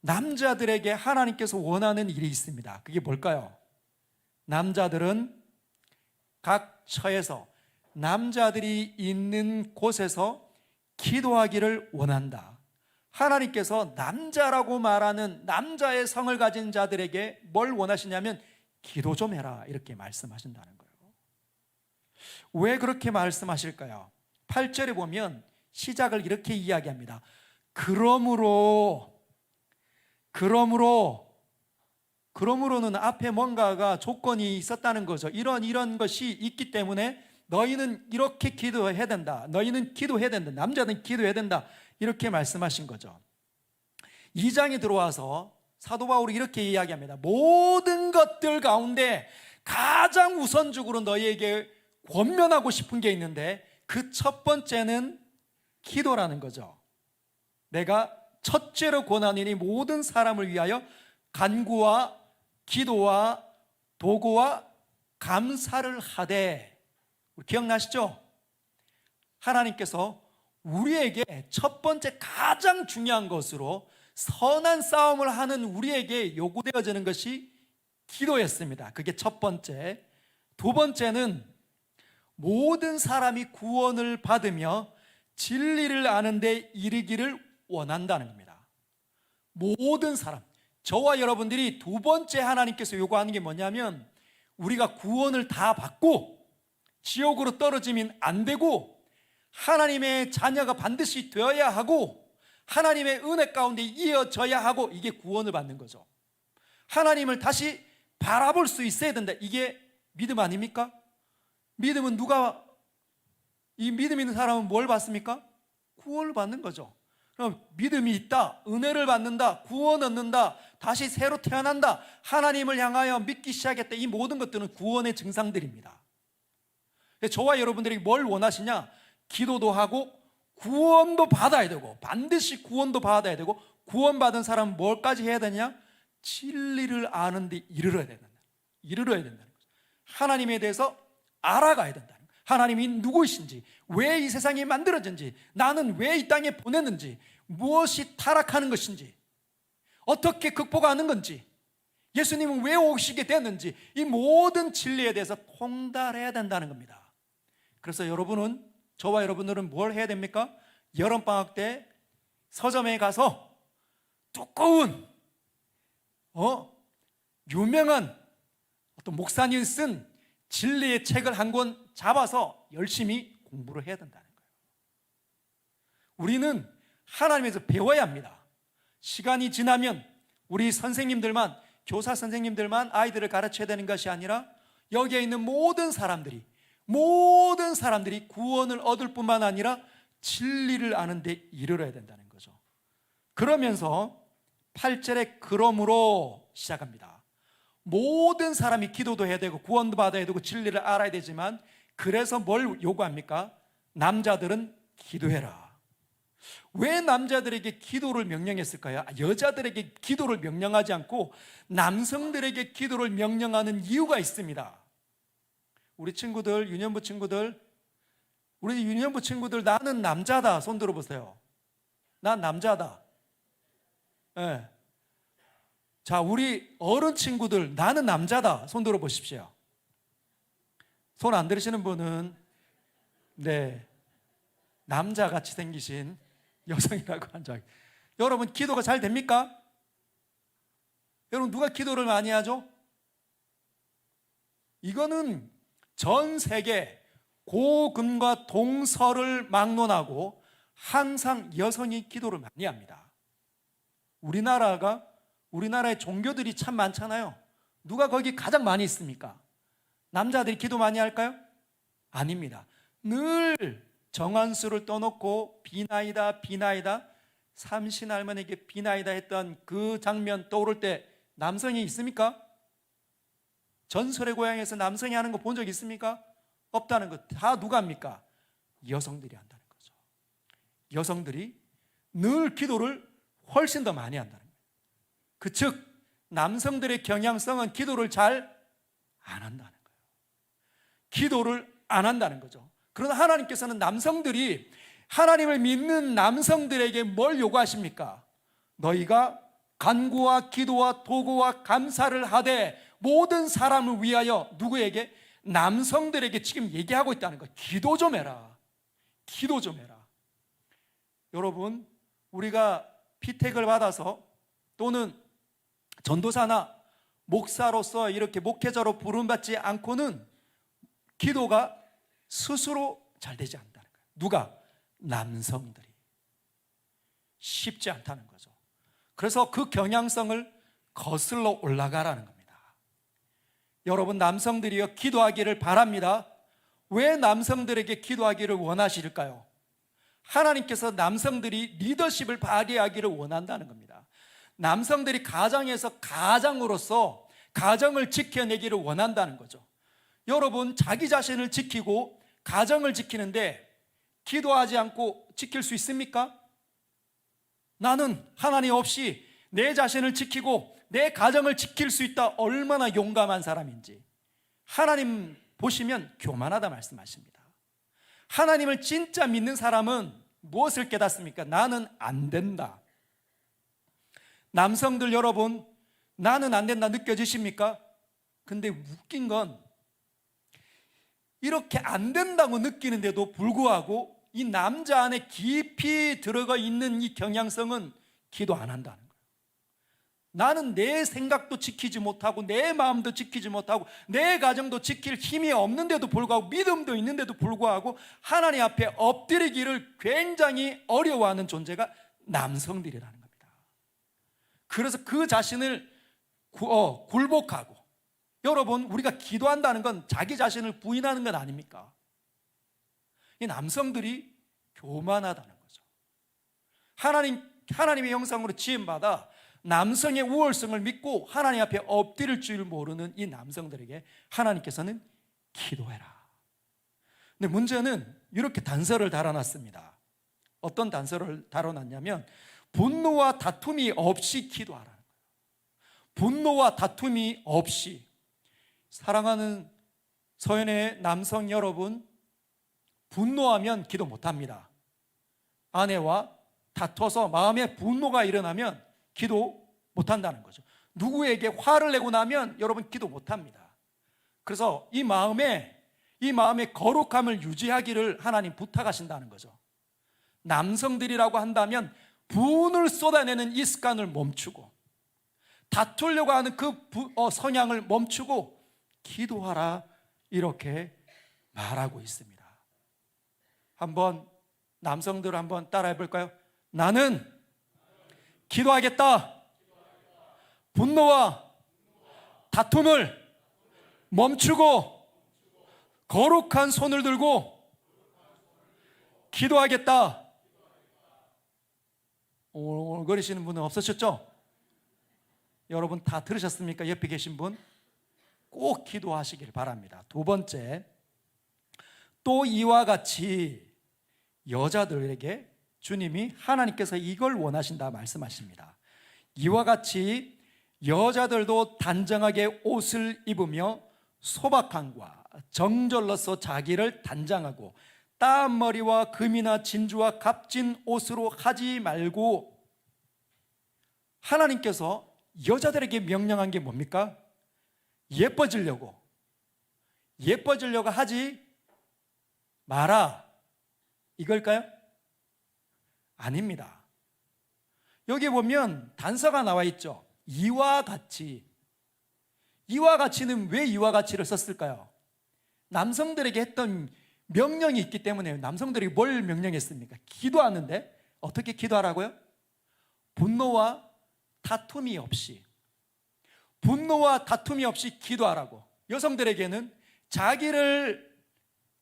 남자들에게 하나님께서 원하는 일이 있습니다. 그게 뭘까요? 남자들은 각 처에서 남자들이 있는 곳에서 기도하기를 원한다. 하나님께서 남자라고 말하는 남자의 성을 가진 자들에게 뭘 원하시냐면 기도 좀 해라, 이렇게 말씀하신다는 거예요. 왜 그렇게 말씀하실까요? 8절에 보면 시작을 이렇게 이야기합니다. 그러므로는 앞에 뭔가가 조건이 있었다는 거죠. 이런 것이 있기 때문에 너희는 이렇게 기도해야 된다. 너희는 기도해야 된다. 남자는 기도해야 된다. 이렇게 말씀하신 거죠. 2장에 들어와서 사도 바울이 이렇게 이야기합니다. 모든 것들 가운데 가장 우선적으로 너희에게 권면하고 싶은 게 있는데 그 첫 번째는 기도라는 거죠. 내가 첫째로 권하노니 모든 사람을 위하여 간구와 기도와 도구와 감사를 하되, 기억나시죠? 하나님께서 우리에게 첫 번째 가장 중요한 것으로 선한 싸움을 하는 우리에게 요구되어지는 것이 기도였습니다. 그게 첫 번째. 두 번째는 모든 사람이 구원을 받으며 진리를 아는 데 이르기를 원한다는 겁니다. 모든 사람, 저와 여러분들이 두 번째 하나님께서 요구하는 게 뭐냐면 우리가 구원을 다 받고 지옥으로 떨어지면 안 되고 하나님의 자녀가 반드시 되어야 하고 하나님의 은혜 가운데 이어져야 하고, 이게 구원을 받는 거죠. 하나님을 다시 바라볼 수 있어야 된다. 이게 믿음 아닙니까? 믿음은 이 믿음 있는 사람은 뭘 받습니까? 구원을 받는 거죠. 그럼 믿음이 있다, 은혜를 받는다, 구원 얻는다, 다시 새로 태어난다, 하나님을 향하여 믿기 시작했다. 이 모든 것들은 구원의 증상들입니다. 저와 여러분들이 뭘 원하시냐? 기도도 하고 구원도 받아야 되고, 반드시 구원도 받아야 되고, 구원받은 사람은 뭘까지 해야 되냐? 진리를 아는 데 이르러야 된다는 거죠. 하나님에 대해서 알아가야 된다는 거예요. 하나님이 누구이신지, 왜 이 세상이 만들어진지, 나는 왜 이 땅에 보냈는지, 무엇이 타락하는 것인지, 어떻게 극복하는 건지, 예수님은 왜 오시게 됐는지, 이 모든 진리에 대해서 통달해야 된다는 겁니다. 그래서 저와 여러분들은 뭘 해야 됩니까? 여름방학 때 서점에 가서 두꺼운 유명한 어떤 목사님이 쓴 진리의 책을 한 권 잡아서 열심히 공부를 해야 된다는 거예요. 우리는 하나님에서 배워야 합니다. 시간이 지나면 우리 선생님들만, 교사 선생님들만 아이들을 가르쳐야 되는 것이 아니라 여기에 있는 모든 사람들이 구원을 얻을 뿐만 아니라 진리를 아는 데 이르러야 된다는 거죠. 그러면서 8절에 그러므로 시작합니다. 모든 사람이 기도도 해야 되고 구원도 받아야 되고 진리를 알아야 되지만, 그래서 뭘 요구합니까? 남자들은 기도해라. 왜 남자들에게 기도를 명령했을까요? 여자들에게 기도를 명령하지 않고 남성들에게 기도를 명령하는 이유가 있습니다. 우리 친구들, 유년부 친구들, 나는 남자다 손 들어보세요. 난 남자다. 네. 자, 우리 어른 친구들, 나는 남자다 손 들어보십시오. 손 안 들으시는 분은 남자같이 생기신 여성이라고 한자. 여러분, 기도가 잘 됩니까? 여러분, 누가 기도를 많이 하죠? 이거는 전 세계 고금과 동서를 막론하고 항상 여성이 기도를 많이 합니다. 우리나라의 종교들이 참 많잖아요. 누가 거기 가장 많이 있습니까? 남자들이 기도 많이 할까요? 아닙니다. 늘 정한수를 떠놓고 비나이다 삼신할머니에게 비나이다 했던 그 장면 떠오를 때 남성이 있습니까? 전설의 고향에서 남성이 하는 거 본 적 있습니까? 없다는 거. 다 누가 합니까? 여성들이 한다는 거죠. 여성들이 늘 기도를 훨씬 더 많이 한다는 거예요. 즉 남성들의 경향성은 기도를 잘 안 한다는 거예요. 기도를 안 한다는 거죠. 그러나 하나님께서는 하나님을 믿는 남성들에게 뭘 요구하십니까? 너희가 간구와 기도와 도구와 감사를 하되 모든 사람을 위하여 누구에게? 남성들에게 지금 얘기하고 있다는 거예요. 기도 좀 해라. 기도 좀 해라. 여러분, 우리가 피택을 받아서 또는 전도사나 목사로서 이렇게 목회자로 부름받지 않고는 기도가 스스로 잘 되지 않는다는 거예요. 누가? 남성들이. 쉽지 않다는 거죠. 그래서 그 경향성을 거슬러 올라가라는 겁니다. 여러분, 남성들이여 기도하기를 바랍니다. 왜 남성들에게 기도하기를 원하실까요? 하나님께서 남성들이 리더십을 발휘하기를 원한다는 겁니다. 남성들이 가정에서 가장으로서 가정을 지켜내기를 원한다는 거죠. 여러분, 자기 자신을 지키고 가정을 지키는데 기도하지 않고 지킬 수 있습니까? 나는 하나님 없이 내 자신을 지키고 내 가정을 지킬 수 있다. 얼마나 용감한 사람인지. 하나님 보시면 교만하다 말씀하십니다. 하나님을 진짜 믿는 사람은 무엇을 깨닫습니까? 나는 안 된다. 남성들 여러분, 나는 안 된다 느껴지십니까? 근데 웃긴 건 이렇게 안 된다고 느끼는데도 불구하고 이 남자 안에 깊이 들어가 있는 이 경향성은 기도 안 한다는 거예요. 나는 내 생각도 지키지 못하고 내 마음도 지키지 못하고 내 가정도 지킬 힘이 없는데도 불구하고 믿음도 있는데도 불구하고 하나님 앞에 엎드리기를 굉장히 어려워하는 존재가 남성들이라는 겁니다. 그래서 그 자신을 굴복하고, 여러분, 우리가 기도한다는 건 자기 자신을 부인하는 건 아닙니까? 이 남성들이 교만하다는 거죠. 하나님의 형상으로 지음받아 남성의 우월성을 믿고 하나님 앞에 엎드릴 줄 모르는 이 남성들에게 하나님께서는 기도해라. 근데 문제는 이렇게 단서를 달아놨습니다. 어떤 단서를 달아놨냐면 분노와 다툼이 없이 기도하라는 거예요. 분노와 다툼이 없이. 사랑하는 서연의 남성 여러분, 분노하면 기도 못합니다. 아내와 다퉈서 마음에 분노가 일어나면 기도 못한다는 거죠. 누구에게 화를 내고 나면 여러분 기도 못합니다. 그래서 이 마음의 거룩함을 유지하기를 하나님 부탁하신다는 거죠. 남성들이라고 한다면 분을 쏟아내는 이 습관을 멈추고 다투려고 하는 그 성향을 멈추고 기도하라, 이렇게 말하고 있습니다. 한번 남성들 한번 따라해 볼까요? 나는 기도하겠다. 분노와 다툼을 멈추고 거룩한 손을 들고 기도하겠다. 오글거리시는 분은 없으셨죠? 여러분 다 들으셨습니까? 옆에 계신 분 꼭 기도하시길 바랍니다. 두 번째, 또 이와 같이 여자들에게 주님이 하나님께서 이걸 원하신다 말씀하십니다. 이와 같이 여자들도 단정하게 옷을 입으며 소박함과 정절로서 자기를 단장하고 땀머리와 금이나 진주와 값진 옷으로 하지 말고, 하나님께서 여자들에게 명령한 게 뭡니까? 예뻐지려고 하지 마라, 이걸까요? 아닙니다. 여기 보면 단서가 나와 있죠. 이와 같이. 이와 같이는 왜 이와 같이를 썼을까요? 남성들에게 했던 명령이 있기 때문에. 남성들에게 뭘 명령했습니까? 기도하는데 어떻게 기도하라고요? 분노와 다툼이 없이 기도하라고. 여성들에게는 자기를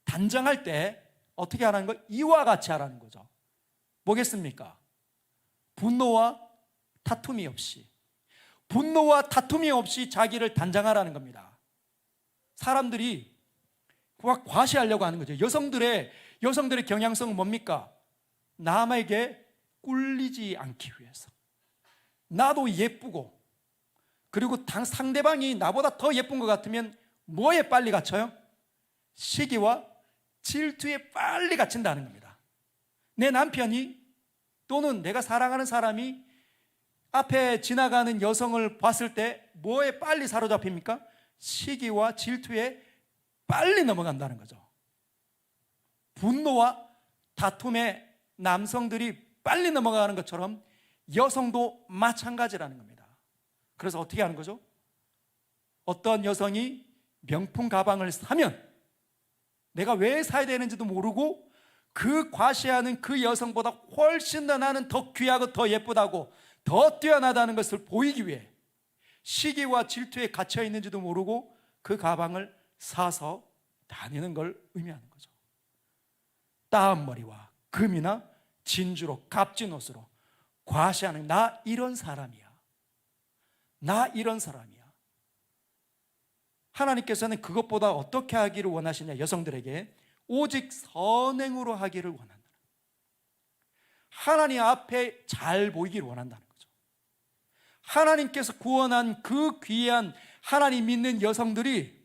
단정할 때 어떻게 하라는 거? 이와 같이 하라는 거죠. 뭐겠습니까? 분노와 다툼이 없이 자기를 단장하라는 겁니다. 사람들이 과시하려고 하는 거죠. 여성들의 경향성은 뭡니까? 남에게 꿀리지 않기 위해서, 나도 예쁘고, 그리고 상대방이 나보다 더 예쁜 것 같으면 뭐에 빨리 갇혀요? 시기와 질투에 빨리 갇힌다는 겁니다. 내 남편이 또는 내가 사랑하는 사람이 앞에 지나가는 여성을 봤을 때 뭐에 빨리 사로잡힙니까? 시기와 질투에 빨리 넘어간다는 거죠. 분노와 다툼에 남성들이 빨리 넘어가는 것처럼 여성도 마찬가지라는 겁니다. 그래서 어떻게 하는 거죠? 어떤 여성이 명품 가방을 사면 내가 왜 사야 되는지도 모르고 그 과시하는 그 여성보다 훨씬 더 나는 더 귀하고 더 예쁘다고 더 뛰어나다는 것을 보이기 위해 시기와 질투에 갇혀 있는지도 모르고 그 가방을 사서 다니는 걸 의미하는 거죠. 따은 머리와 금이나 진주로 값진 옷으로 과시하는 나 이런 사람이야. 나 이런 사람이야. 하나님께서는 그것보다 어떻게 하기를 원하시냐? 여성들에게 오직 선행으로 하기를 원한다. 하나님 앞에 잘 보이기를 원한다는 거죠. 하나님께서 구원한 그 귀한 하나님 믿는 여성들이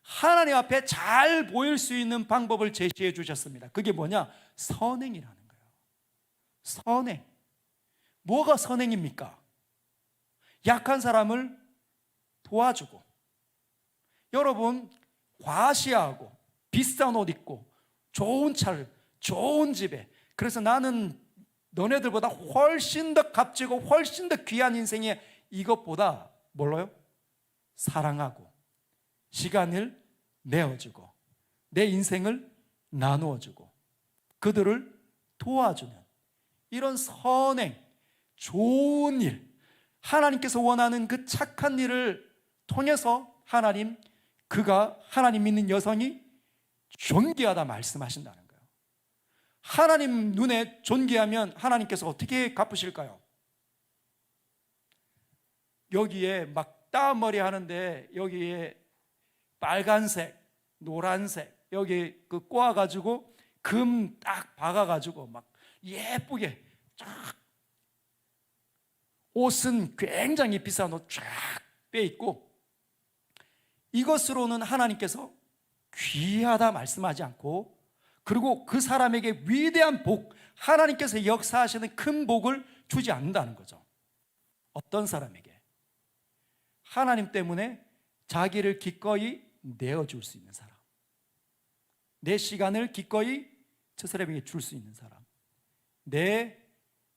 하나님 앞에 잘 보일 수 있는 방법을 제시해 주셨습니다. 그게 뭐냐? 선행이라는 거예요. 선행. 뭐가 선행입니까? 약한 사람을 도와주고, 여러분 과시하고 비싼 옷 입고 좋은 차를 좋은 집에, 그래서 나는 너네들보다 훨씬 더 값지고 훨씬 더 귀한 인생에 이것보다 뭘로요? 사랑하고 시간을 내어주고 내 인생을 나누어주고 그들을 도와주는 이런 선행, 좋은 일, 하나님께서 원하는 그 착한 일을 통해서 그가 하나님 믿는 여성이 존귀하다 말씀하신다는 거예요. 하나님 눈에 존귀하면 하나님께서 어떻게 갚으실까요? 여기에 막 따머리 하는데 여기에 빨간색, 노란색 여기 그 꼬아가지고 금 딱 박아가지고 막 예쁘게 쫙, 옷은 굉장히 비싼 옷 쫙 빼입고, 이것으로는 하나님께서 귀하다 말씀하지 않고, 그리고 그 사람에게 위대한 복, 하나님께서 역사하시는 큰 복을 주지 않는다는 거죠. 어떤 사람에게? 하나님 때문에 자기를 기꺼이 내어줄 수 있는 사람, 내 시간을 기꺼이 저 사람에게 줄 수 있는 사람, 내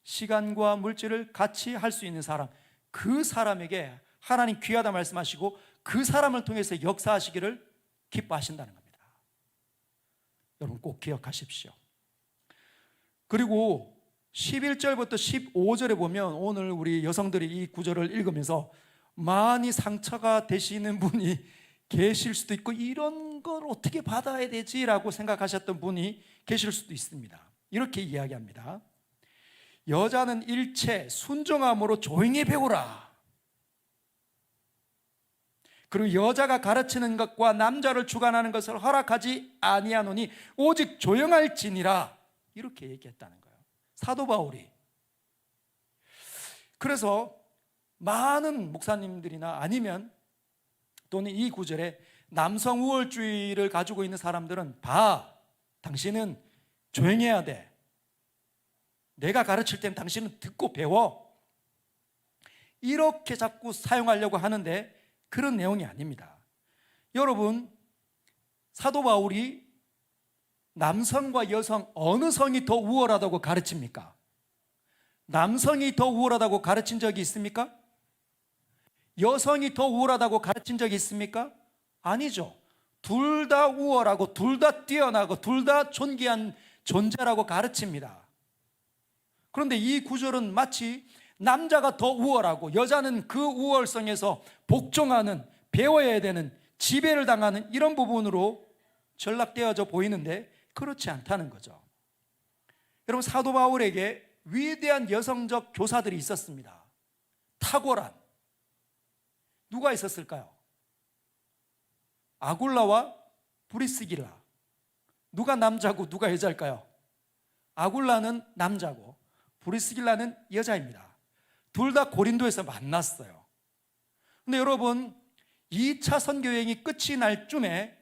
시간과 물질을 같이 할 수 있는 사람, 그 사람에게 하나님 귀하다 말씀하시고 그 사람을 통해서 역사하시기를 기뻐하신다는 겁니다. 여러분 꼭 기억하십시오. 그리고 11절부터 15절에 보면 오늘 우리 여성들이 이 구절을 읽으면서 많이 상처가 되시는 분이 계실 수도 있고, 이런 걸 어떻게 받아야 되지라고 생각하셨던 분이 계실 수도 있습니다. 이렇게 이야기합니다. 여자는 일체 순종함으로 조용히 배우라. 그리고 여자가 가르치는 것과 남자를 주관하는 것을 허락하지 아니하노니 오직 조용할지니라. 이렇게 얘기했다는 거예요, 사도 바울이. 그래서 많은 목사님들이나 아니면 또는 이 구절에 남성 우월주의를 가지고 있는 사람들은 당신은 조용해야 돼. 내가 가르칠 땐 당신은 듣고 배워. 이렇게 자꾸 사용하려고 하는데 그런 내용이 아닙니다. 여러분, 사도 바울이 남성과 여성 어느 성이 더 우월하다고 가르칩니까? 남성이 더 우월하다고 가르친 적이 있습니까? 여성이 더 우월하다고 가르친 적이 있습니까? 아니죠. 둘 다 우월하고 둘 다 뛰어나고 둘 다 존귀한 존재라고 가르칩니다. 그런데 이 구절은 마치 남자가 더 우월하고 여자는 그 우월성에서 복종하는, 배워야 되는, 지배를 당하는 이런 부분으로 전락되어져 보이는데 그렇지 않다는 거죠. 여러분, 사도 바울에게 위대한 여성적 교사들이 있었습니다. 탁월한. 누가 있었을까요? 아굴라와 브리스길라. 누가 남자고 누가 여자일까요? 아굴라는 남자고 브리스길라는 여자입니다. 둘 다 고린도에서 만났어요. 근데 여러분, 2차 선교여행이 끝이 날 쯤에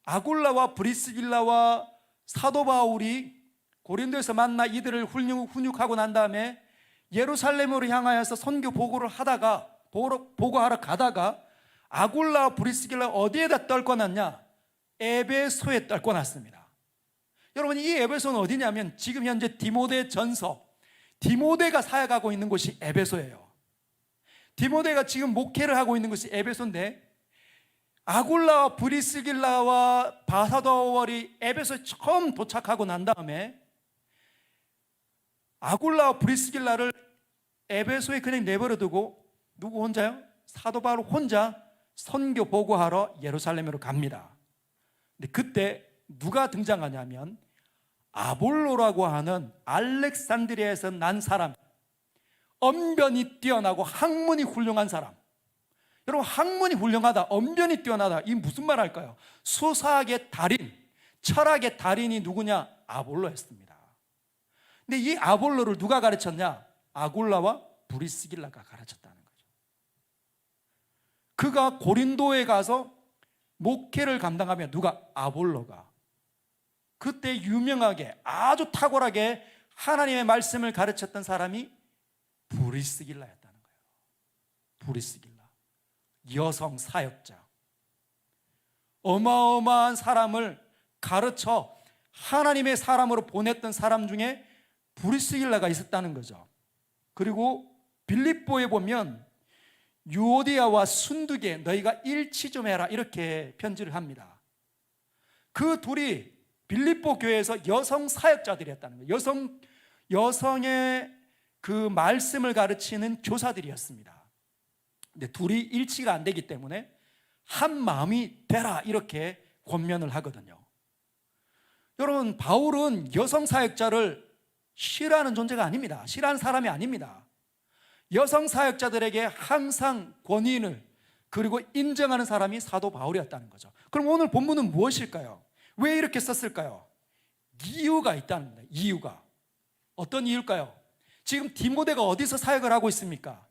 아굴라와 브리스길라와 사도 바울이 고린도에서 만나 이들을 훈육하고 난 다음에 예루살렘으로 향하여서 선교 보고하러 가다가 아굴라와 브리스길라 어디에다 떨궈 놨냐? 에베소에 떨궈 놨습니다. 여러분, 이 에베소는 어디냐면 지금 현재 디모데 전서, 디모데가 사역하고 있는 곳이 에베소예요. 디모데가 지금 목회를 하고 있는 곳이 에베소인데, 아굴라와 브리스길라와 바사도월이 에베소에 처음 도착하고 난 다음에 아굴라와 브리스길라를 에베소에 그냥 내버려 두고 누구 혼자요? 사도 바울 혼자 선교 보고하러 예루살렘으로 갑니다. 근데 그때 누가 등장하냐면 아볼로라고 하는 알렉산드리아에서 난 사람, 언변이 뛰어나고 학문이 훌륭한 사람. 여러분, 학문이 훌륭하다, 언변이 뛰어나다, 이 무슨 말 할까요? 수사학의 달인, 철학의 달인이 누구냐? 아볼로였습니다. 근데 이 아볼로를 누가 가르쳤냐? 아굴라와 브리스길라가 가르쳤다는 거죠. 그가 고린도에 가서 목회를 감당하며 누가? 아볼로가. 그때 유명하게 아주 탁월하게 하나님의 말씀을 가르쳤던 사람이 브리스길라였다는 거예요. 브리스길라, 여성 사역자, 어마어마한 사람을 가르쳐 하나님의 사람으로 보냈던 사람 중에 브리스길라가 있었다는 거죠. 그리고 빌립보에 보면 유오디아와 순두계 너희가 일치 좀 해라, 이렇게 편지를 합니다. 그 둘이 빌립보 교회에서 여성 사역자들이었다는 거예요. 여성의 그 말씀을 가르치는 교사들이었습니다. 근데 둘이 일치가 안 되기 때문에 한 마음이 되라, 이렇게 권면을 하거든요. 여러분, 바울은 여성 사역자를 싫어하는 존재가 아닙니다. 싫어하는 사람이 아닙니다. 여성 사역자들에게 항상 권위를 그리고 인정하는 사람이 사도 바울이었다는 거죠. 그럼 오늘 본문은 무엇일까요? 왜 이렇게 썼을까요? 이유가 있다는 겁니다. 이유가. 어떤 이유일까요? 지금 디모데가 어디서 사역을 하고 있습니까?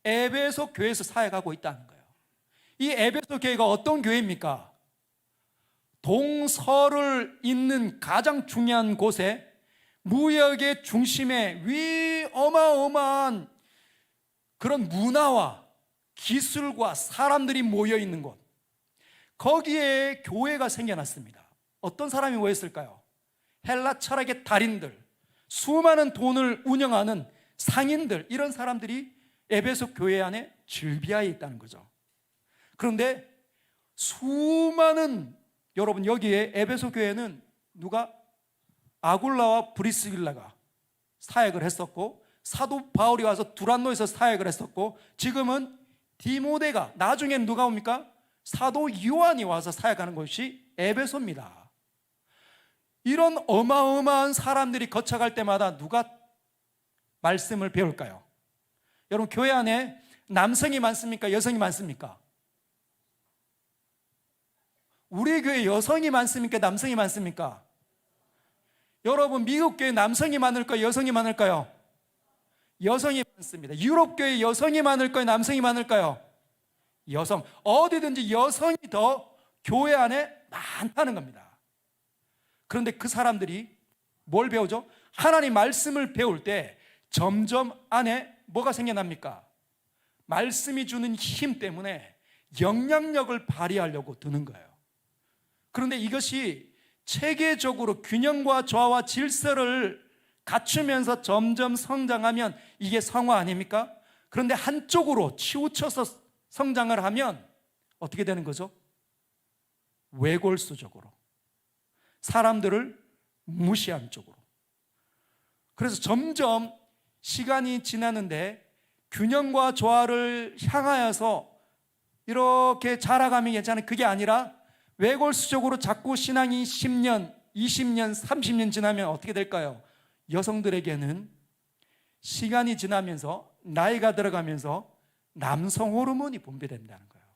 에베소 교회에서 사역하고 있다는 거예요. 이 에베소 교회가 어떤 교회입니까? 동서를 잇는 가장 중요한 곳에 무역의 중심에 어마어마한 그런 문화와 기술과 사람들이 모여 있는 곳, 거기에 교회가 생겨났습니다. 어떤 사람이 모였을까요? 헬라 철학의 달인들, 수많은 돈을 운영하는 상인들, 이런 사람들이 에베소 교회 안에 즐비하에 있다는 거죠. 그런데 수많은, 여러분, 여기에 에베소 교회는 누가? 아굴라와 브리스길라가 사역을 했었고, 사도 바울이 와서 두란노에서 사역을 했었고, 지금은 디모데가, 나중엔 누가 옵니까? 사도 요한이 와서 사역하는 곳이 에베소입니다. 이런 어마어마한 사람들이 거쳐갈 때마다 누가 말씀을 배울까요? 여러분, 교회 안에 남성이 많습니까? 여성이 많습니까? 우리 교회 여성이 많습니까? 남성이 많습니까? 여러분, 미국 교회 남성이 많을까요? 여성이 많을까요? 여성이 많습니다. 유럽 교회 여성이 많을까요? 남성이 많을까요? 여성. 어디든지 여성이 더 교회 안에 많다는 겁니다. 그런데 그 사람들이 뭘 배우죠? 하나님 말씀을 배울 때 점점 안에 뭐가 생겨납니까? 말씀이 주는 힘 때문에 영향력을 발휘하려고 드는 거예요. 그런데 이것이 체계적으로 균형과 조화와 질서를 갖추면서 점점 성장하면 이게 성화 아닙니까? 그런데 한쪽으로 치우쳐서 성장을 하면 어떻게 되는 거죠? 외골수적으로, 사람들을 무시한 쪽으로. 그래서 점점 시간이 지나는데 균형과 조화를 향하여서 이렇게 자라가면 괜찮은, 그게 아니라 외골수적으로 자꾸 신앙이 10년, 20년, 30년 지나면 어떻게 될까요? 여성들에게는 시간이 지나면서, 나이가 들어가면서 남성 호르몬이 분비된다는 거예요.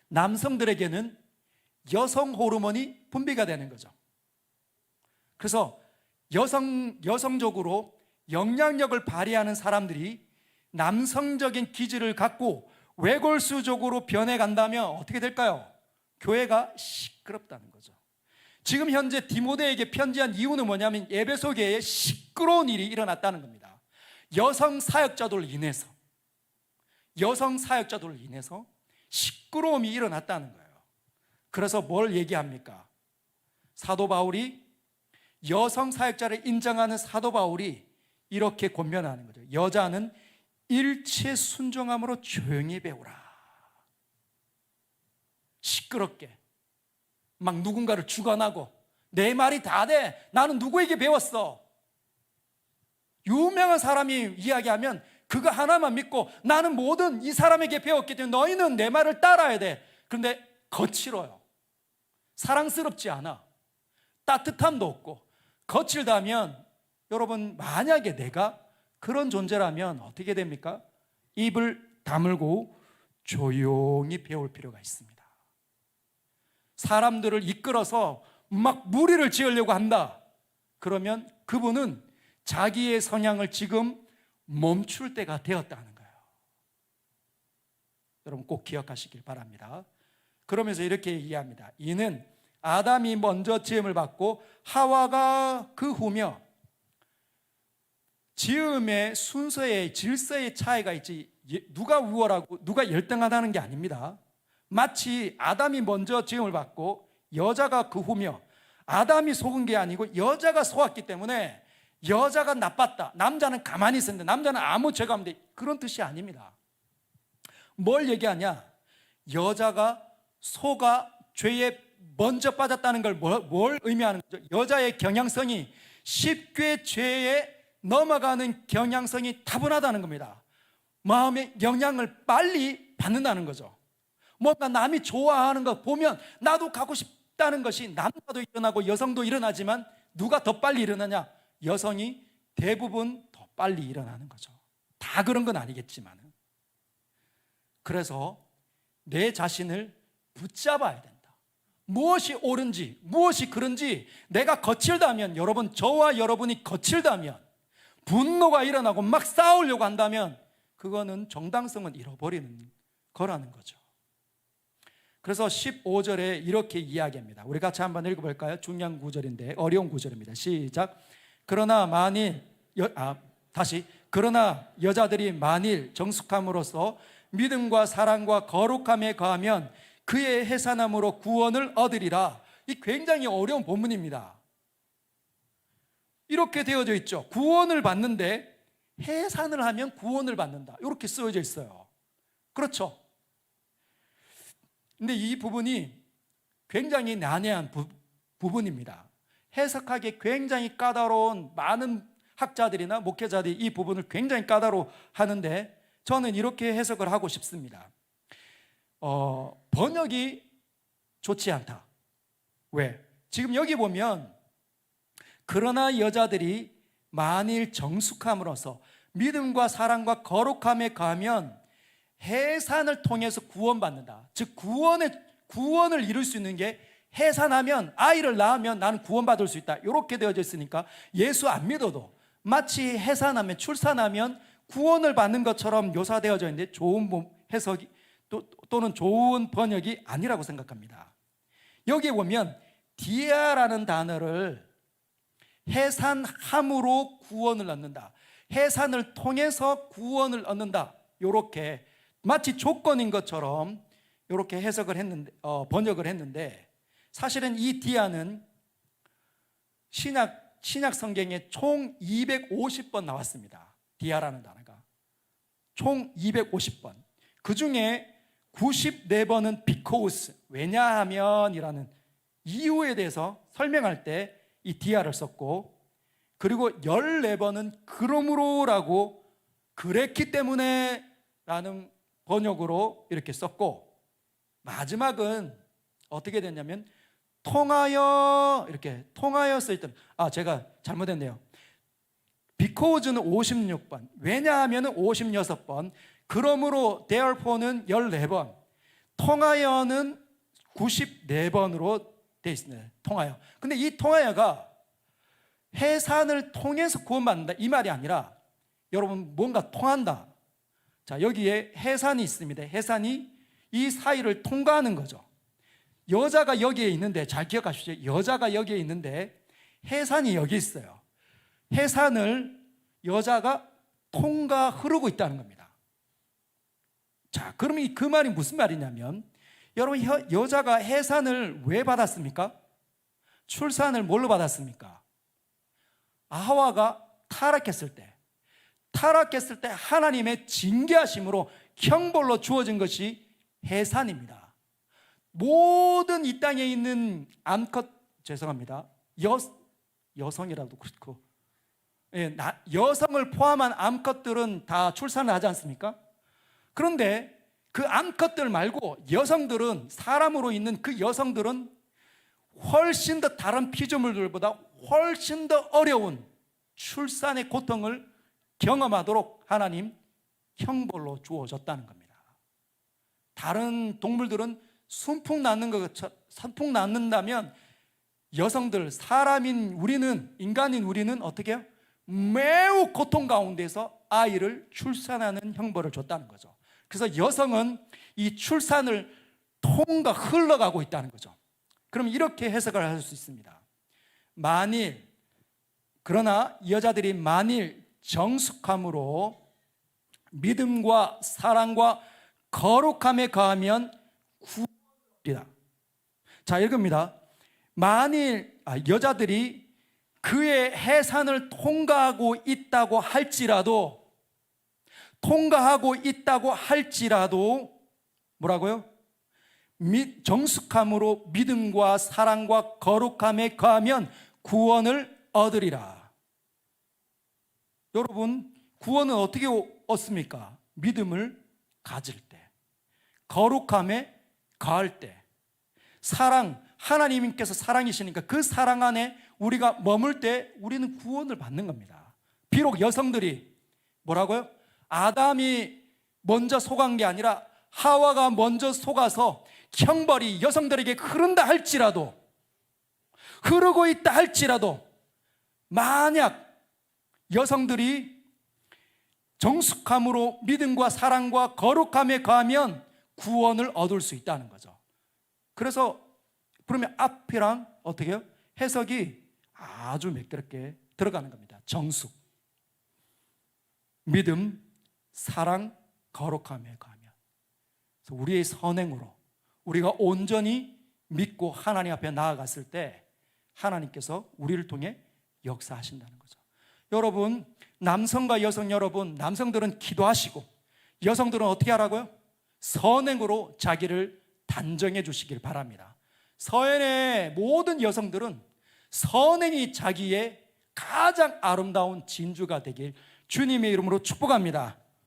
남성들에게는 여성 호르몬이 분비가 되는 거죠. 그래서 여성적으로 영향력을 발휘하는 사람들이 남성적인 기질을 갖고 외골수적으로 변해간다면 어떻게 될까요? 교회가 시끄럽다는 거죠. 지금 현재 디모데에게 편지한 이유는 뭐냐면 에베소 교회에 시끄러운 일이 일어났다는 겁니다. 여성 사역자들로 인해서 시끄러움이 일어났다는 거예요. 그래서 뭘 얘기합니까? 사도 바울이, 여성 사역자를 인정하는 사도 바울이 이렇게 권면하는 거죠. 여자는 일체 순종함으로 조용히 배우라. 시끄럽게 막 누군가를 주관하고 내 말이 다 돼, 나는 누구에게 배웠어, 유명한 사람이 이야기하면 그거 하나만 믿고 나는 모든 이 사람에게 배웠기 때문에 너희는 내 말을 따라야 돼. 그런데 거칠어요. 사랑스럽지 않아. 따뜻함도 없고 거칠다면, 여러분, 만약에 내가 그런 존재라면 어떻게 됩니까? 입을 다물고 조용히 배울 필요가 있습니다. 사람들을 이끌어서 막 무리를 지으려고 한다. 그러면 그분은 자기의 성향을 지금 멈출 때가 되었다는 거예요. 여러분 꼭 기억하시길 바랍니다. 그러면서 이렇게 얘기합니다. 이는 아담이 먼저 지음을 받고 하와가 그 후며 지음의 순서의 질서의 차이가 있지, 누가 우월하고 누가 열등하다는 게 아닙니다. 마치 아담이 먼저 지음을 받고 여자가 그 후며, 아담이 속은 게 아니고 여자가 속았기 때문에 여자가 나빴다, 남자는 가만히 있었는데 남자는 아무 죄가 없는데, 그런 뜻이 아닙니다. 뭘 얘기하냐? 여자가 속아 죄에 먼저 빠졌다는 걸 뭘 의미하는 거죠? 여자의 경향성이 쉽게 죄에 넘어가는 경향성이 타분하다는 겁니다. 마음의 영향을 빨리 받는다는 거죠. 뭔가 남이 좋아하는 거 보면 나도 가고 싶다는 것이 남자도 일어나고 여성도 일어나지만 누가 더 빨리 일어나냐? 여성이 대부분 더 빨리 일어나는 거죠. 다 그런 건 아니겠지만. 그래서 내 자신을 붙잡아야 된다. 무엇이 옳은지, 무엇이 그른지 내가 거칠다면, 여러분, 저와 여러분이 거칠다면, 분노가 일어나고 막 싸우려고 한다면 그거는 정당성을 잃어버리는 거라는 거죠. 그래서 15절에 이렇게 이야기합니다. 우리 같이 한번 읽어볼까요? 중요한 구절인데 어려운 구절입니다. 시작. 그러나 여자들이 만일 정숙함으로써 믿음과 사랑과 거룩함에 거하면 그의 해산함으로 구원을 얻으리라. 이 굉장히 어려운 본문입니다. 이렇게 되어져 있죠. 구원을 받는데 해산을 하면 구원을 받는다, 이렇게 쓰여져 있어요. 그렇죠? 근데 이 부분이 굉장히 난해한 부분입니다. 해석하기 굉장히 까다로운, 많은 학자들이나 목회자들이 이 부분을 굉장히 까다로워하는데 저는 이렇게 해석을 하고 싶습니다. 번역이 좋지 않다. 왜? 지금 여기 보면 그러나 여자들이 만일 정숙함으로써 믿음과 사랑과 거룩함에 가면 해산을 통해서 구원받는다. 즉 구원을 이룰 수 있는 게, 해산하면, 아이를 낳으면 나는 구원받을 수 있다, 이렇게 되어져 있으니까 예수 안 믿어도 마치 해산하면, 출산하면 구원을 받는 것처럼 묘사되어져 있는데 좋은 해석이 또는 좋은 번역이 아니라고 생각합니다. 여기에 보면 디아라는 단어를 해산함으로 구원을 얻는다, 해산을 통해서 구원을 얻는다, 이렇게 마치 조건인 것처럼 이렇게 해석을 했는데, 번역을 했는데, 사실은 이 디아는 신약 성경에 총 250번 나왔습니다. 디아라는 단어가 총 250번. 그 중에 94번은 because, 왜냐하면이라는 이유에 대해서 설명할 때 이 디아를 썼고, 그리고 14번은 그러므로라고, 그랬기 때문에 라는 번역으로 이렇게 썼고, 마지막은 어떻게 됐냐면 통하여, 이렇게 통하여 쓸 때, 제가 잘못했네요. because는 56번, 왜냐하면은 56번, 그러므로 therefore는 14번, 통하여는 94번으로 되어 있습니다. 통하여. 근데 이 통하여가 해산을 통해서 구원받는다 이 말이 아니라, 여러분, 뭔가 통한다. 자, 여기에 해산이 있습니다. 해산이 이 사이를 통과하는 거죠. 여자가 여기에 있는데, 잘 기억하십시오. 여자가 여기에 있는데 해산이 여기 있어요. 해산을 여자가 통과 흐르고 있다는 겁니다. 자, 그러면 그 말이 무슨 말이냐면, 여러분, 여자가 해산을 왜 받았습니까? 출산을 뭘로 받았습니까? 하와가 타락했을 때 하나님의 징계하심으로 형벌로 주어진 것이 해산입니다. 모든 이 땅에 있는 암컷, 죄송합니다, 여성이라도 그렇고, 여성을 포함한 암컷들은 다 출산을 하지 않습니까? 그런데 그 암컷들 말고 여성들은, 사람으로 있는 그 여성들은 훨씬 더 다른 피조물들보다 훨씬 더 어려운 출산의 고통을 경험하도록 하나님 형벌로 주어졌다는 겁니다. 다른 동물들은 순풍 낳는다면 여성들, 사람인 우리는, 인간인 우리는 어떻게 해요? 매우 고통 가운데서 아이를 출산하는 형벌을 줬다는 거죠. 그래서 여성은 이 출산을 통과 흘러가고 있다는 거죠. 그럼 이렇게 해석을 할 수 있습니다. 그러나 여자들이 만일 정숙함으로 믿음과 사랑과 거룩함에 거하면 구원이다. 자, 읽습니다. 만일 여자들이 그의 해산을 통과하고 있다고 할지라도 뭐라고요? 정숙함으로 믿음과 사랑과 거룩함에 거하면 구원을 얻으리라. 여러분, 구원은 어떻게 얻습니까? 믿음을 가질 때, 거룩함에 거할 때, 하나님께서 사랑이시니까 그 사랑 안에 우리가 머물 때 우리는 구원을 받는 겁니다. 비록 여성들이 뭐라고요? 아담이 먼저 속은 게 아니라 하와가 먼저 속아서 형벌이 여성들에게 흐르고 있다 할지라도 만약 여성들이 정숙함으로 믿음과 사랑과 거룩함에 거하면 구원을 얻을 수 있다는 거죠. 그러면 앞이랑 어떻게 해요? 해석이 아주 매끄럽게 들어가는 겁니다. 정숙, 믿음, 사랑, 거룩함에 거하면. 그래서 우리의 선행으로 우리가 온전히 믿고 하나님 앞에 나아갔을 때 하나님께서 우리를 통해 역사하신다는 거죠. 여러분, 남성과 여성 여러분, 남성들은 기도하시고 여성들은 어떻게 하라고요? 선행으로 자기를 단정해 주시길 바랍니다. 서연의 모든 여성들은 선행이 자기의 가장 아름다운 진주가 되길 주님의 이름으로 축복합니다.